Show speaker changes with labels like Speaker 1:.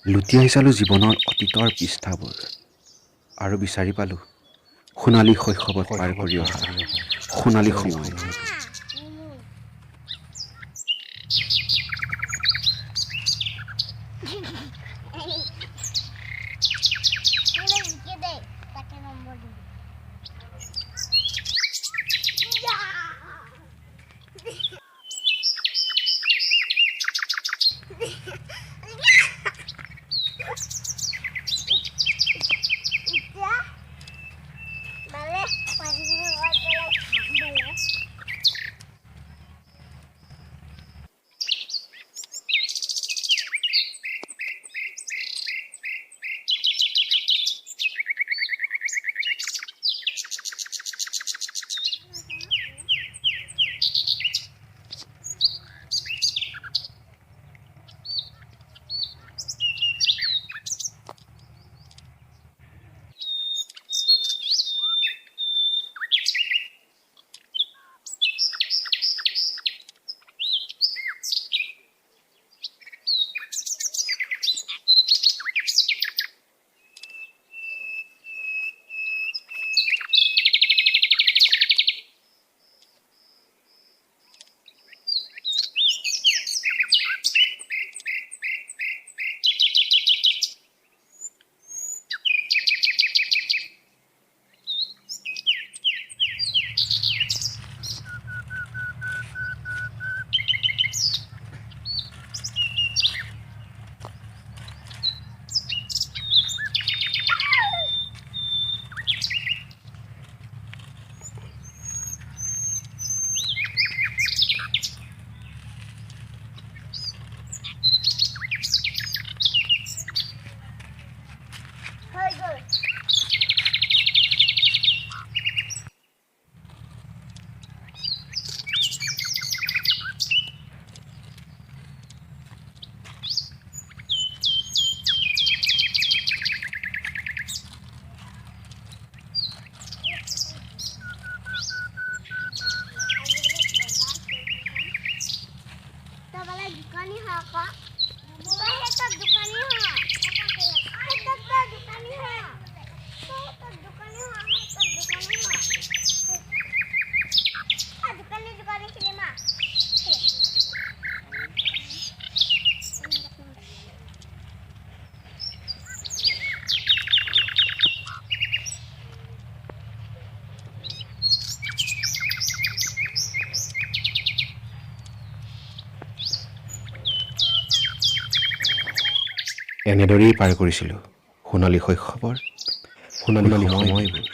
Speaker 1: লুটিয়াই চালোঁ জীৱনৰ অতীতৰ পৃষ্ঠাবোৰ আৰু বিচাৰি পালোঁ সোণালী শৈশৱত পাৰ কৰি অহা সোণালী সময়।
Speaker 2: दुकानी है का कहे तो दुकानी है कहे तो दुकानी है कहे तो दुकानी है आ दुकानी के लिए मां
Speaker 1: এনেদৰেই পাৰ কৰিছিলোঁ সোণালী শৈশৱৰ সোণালী সময়বোৰ।